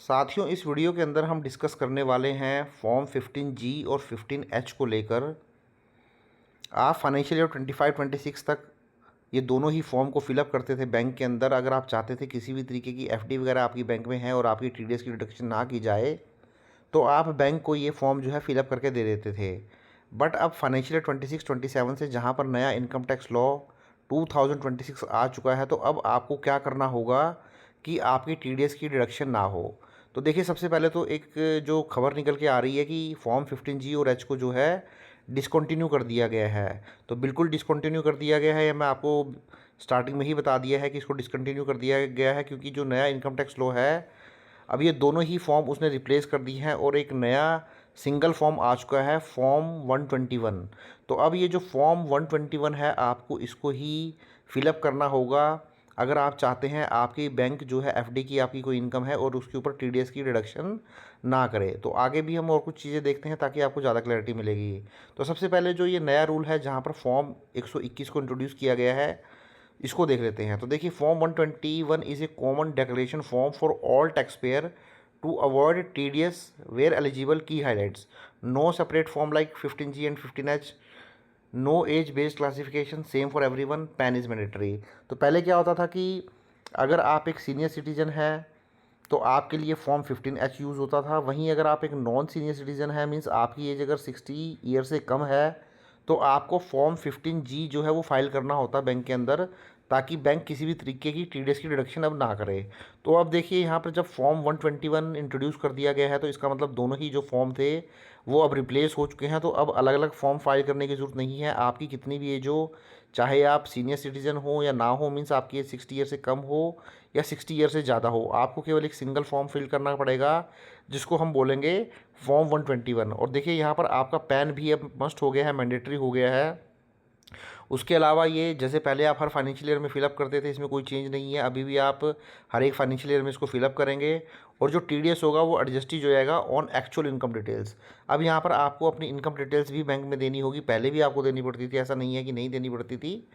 साथियों, इस वीडियो के अंदर हम डिस्कस करने वाले हैं फॉर्म 15G और 15H को लेकर। आप फाइनेंशियल ईयर 25-26 तक ये दोनों ही फॉर्म को फिलअप करते थे बैंक के अंदर। अगर आप चाहते थे किसी भी तरीके की एफडी वगैरह आपकी बैंक में है और आपकी टीडीएस की डिडक्शन ना की जाए, तो आप बैंक को ये फॉर्म जो है फिलअप करके दे देते थे। बट अब फाइनेंशियल ईयर 26-27 से जहाँ पर नया इनकम टैक्स लॉ 2026 आ चुका है, तो अब आपको क्या करना होगा कि आपकी टीडीएस की डिडक्शन ना हो। तो देखिए, सबसे पहले तो एक जो खबर निकल के आ रही है कि फॉर्म 15G और एच को जो है डिसकंटिन्यू कर दिया गया है। तो बिल्कुल डिसकंटिन्यू कर दिया गया है, या मैं आपको स्टार्टिंग में ही बता दिया है कि इसको डिसकंटिन्यू कर दिया गया है, क्योंकि जो नया इनकम टैक्स लॉ है, अब ये दोनों ही फॉर्म उसने रिप्लेस कर दी हैं और एक नया सिंगल फॉर्म आ चुका है, फॉर्म 121। तो अब ये जो फॉर्म 121 है, आपको इसको ही फिलअप करना होगा अगर आप चाहते हैं आपकी बैंक जो है एफडी की आपकी कोई इनकम है और उसके ऊपर टीडीएस की डिडक्शन ना करे। तो आगे भी हम और कुछ चीज़ें देखते हैं ताकि आपको ज़्यादा क्लैरिटी मिलेगी। तो सबसे पहले जो ये नया रूल है जहाँ पर फॉर्म 121 को इंट्रोड्यूस किया गया है, इसको देख लेते हैं। तो देखिए, form 121 is a common declaration form for all tax payer to avoid TDS where eligible. Key highlights: no separate form like 15G and 15H, no age based classification, same for everyone, PAN is mandatory. तो पहले क्या होता था कि अगर आप एक senior citizen है तो आपके लिए फॉर्म 15H यूज़ होता था। वहीं अगर आप एक नॉन सीनियर सिटीजन है, मींस आपकी एज अगर 60 ईयर से कम है, तो आपको फॉर्म 15G जो है वो फाइल करना होता है बैंक के अंदर, ताकि बैंक किसी भी तरीके की टीडीएस की डिडक्शन अब ना करे। तो अब देखिए, यहाँ पर जब फॉर्म 121 इंट्रोड्यूस कर दिया गया है, तो इसका मतलब दोनों ही जो फॉर्म थे वो अब रिप्लेस हो चुके हैं। तो अब अलग अलग फॉर्म फाइल करने की ज़रूरत नहीं है। आपकी कितनी भी एज हो, चाहे आप सीनियर सिटीजन हो या ना हो, मीन्स आपकी एज 60 ईयर से कम हो या 60 ईयर से ज़्यादा हो, आपको केवल एक सिंगल फॉर्म फिल करना पड़ेगा जिसको हम बोलेंगे फॉर्म 121। और देखिए, यहाँ पर आपका पैन भी अब मस्ट हो गया है, मैंडेटरी हो गया है। उसके अलावा ये जैसे पहले आप हर फाइनेंशियल ईयर में फिलअप करते थे, इसमें कोई चेंज नहीं है। अभी भी आप हर एक फाइनेंशियल ईयर में इसको फिलअप करेंगे और जो टीडीएस होगा वो एडजस्ट ही हो जाएगा ऑन एक्चुअल इनकम डिटेल्स। अब यहाँ पर आपको अपनी इनकम डिटेल्स भी बैंक में देनी होगी। पहले भी आपको देनी पड़ती थी, ऐसा नहीं है कि नहीं देनी पड़ती थी।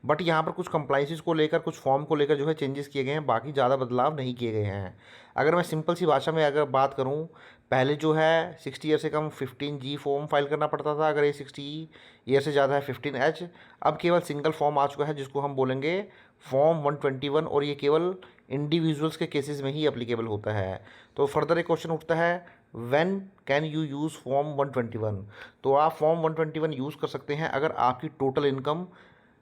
बट यहाँ पर कुछ कंप्लाइंसेस को लेकर, कुछ फॉर्म को लेकर जो है चेंजेस किए गए हैं, बाकी ज़्यादा बदलाव नहीं किए गए हैं। अगर मैं सिंपल सी भाषा में अगर बात करूँ, पहले जो है 60 ईयर से कम 15G फॉर्म फाइल करना पड़ता था, अगर ये 60 ईयर से ज़्यादा है 15H। अब केवल सिंगल फॉर्म आ चुका है जिसको हम बोलेंगे फॉर्म 121, और ये केवल इंडिविजुअल्स के केसेस में ही अप्लीकेबल होता है। तो फर्दर एक क्वेश्चन उठता है, when can you use form 121। तो आप फॉर्म 121 यूज़ कर सकते हैं अगर आपकी टोटल इनकम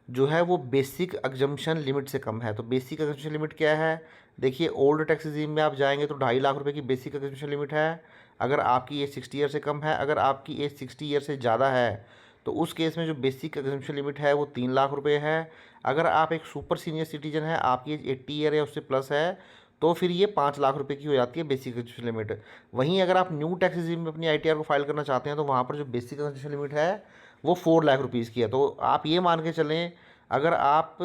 जो है वो बेसिक एग्जम्पशन लिमिट से कम है। तो बेसिक एग्जम्पशन लिमिट क्या है? देखिए, ओल्ड टैक्स रिजीम में आप जाएंगे तो 2.5 लाख रुपए की बेसिक एग्जम्पशन लिमिट है अगर आपकी एज 60 ईयर से कम है। अगर आपकी एज 60 ईयर से ज़्यादा है तो उस केस में जो बेसिक एग्जम्पशन लिमिट है वो 3 लाख रुपये है। अगर आप एक सुपर सीनियर सिटीजन है, आपकी एज 80 ईयर या उससे प्लस है, तो फिर ये 5 लाख रुपए की हो जाती है बेसिक एग्जम्पशन लिमिट। वहीं अगर आप न्यू टैक्स रिजीम में अपनी आईटीआर को फाइल करना चाहते हैं, तो वहाँ पर जो बेसिक एग्जम्पशन लिमिट है वो 4 लाख रुपीज़ की है। तो आप ये मान के चलें, अगर आप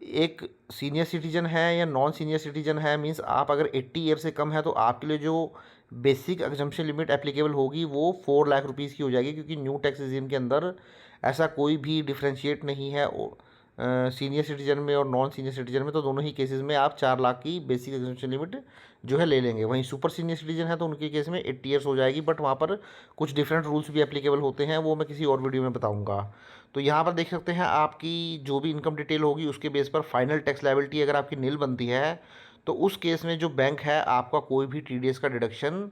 एक सीनियर सिटीजन है या नॉन सीनियर सिटीजन है, मींस आप अगर 80 ईयर से कम है, तो आपके लिए जो बेसिक एग्जम्पशन लिमिट एप्लीकेबल होगी वो 4 लाख रुपीज़ की हो जाएगी, क्योंकि न्यू टैक्स रिजीम के अंदर ऐसा कोई भी डिफ्रेंशिएट नहीं है सीनियर सिटीजन में और नॉन सीनियर सिटीजन में। तो दोनों ही केसेस में आप 4 लाख की बेसिक एग्जम्पशन लिमिट जो है ले लेंगे। वहीं सुपर सीनियर सिटीजन है तो उनके केस में 80 ईयर्स हो जाएगी, बट वहाँ पर कुछ डिफरेंट रूल्स भी एप्लीकेबल होते हैं, वो मैं किसी और वीडियो में बताऊँगा। तो यहाँ पर देख सकते हैं, आपकी जो भी इनकम डिटेल होगी उसके बेस पर फाइनल टैक्स लायबिलिटी अगर आपकी नील बनती है, तो उस केस में जो बैंक है आपका कोई भी टीडीएस का डिडक्शन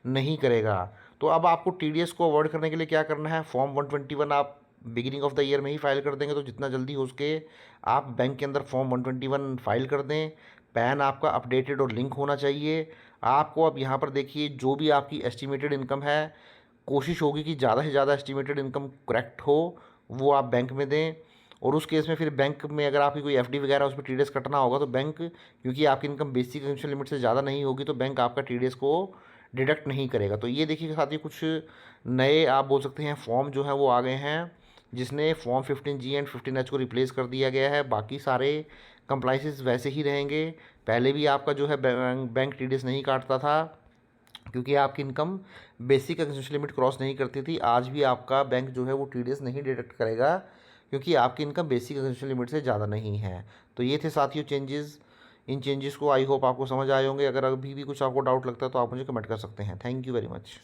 नहीं करेगा। तो अब आपको टीडीएस को अवॉइड करने के लिए क्या करना है? फॉर्म 121 आप बिगिनिंग ऑफ द ईयर में ही फाइल कर देंगे, तो जितना जल्दी हो सके आप बैंक के अंदर फॉर्म 121 फाइल कर दें। पैन आपका अपडेटेड और लिंक होना चाहिए। आपको अब यहाँ पर देखिए, जो भी आपकी एस्टिमेटेड इनकम है, कोशिश होगी कि ज़्यादा से ज़्यादा एस्टिमेटेड इनकम करेक्ट हो, वो आप बैंक में दें। और उस केस में फिर बैंक में अगर आपकी कोई एफडी वगैरह उस पर टीडीएस कटना होगा, तो बैंक, क्योंकि आपकी इनकम बेसिक इनकम लिमिट से ज़्यादा नहीं होगी, तो बैंक आपका टीडीएस को डिडक्ट नहीं करेगा। तो ये देखिए साथ ही कुछ नए आप बोल सकते हैं फॉर्म जो हैं वो आ गए हैं, जिसने फॉर्म 15G एंड 15H को रिप्लेस कर दिया गया है। बाकी सारे कंप्लाइंसेस वैसे ही रहेंगे। पहले भी आपका जो है बैंक टीडीएस नहीं काटता था, क्योंकि आपकी income basic exemption limit cross नहीं करती थी। आज भी आपका बैंक जो है वो टीडीएस नहीं डिडक्ट करेगा, क्योंकि आपकी इनकम बेसिक एग्जम्पशन लिमिट से ज़्यादा नहीं है। तो ये थे साथियों चेंजेस इन चेंजेस को आई होप आपको समझ आए होंगे। अगर अभी भी कुछ आपको डाउट लगता है तो आप मुझे कमेंट कर सकते हैं। Thank you very much.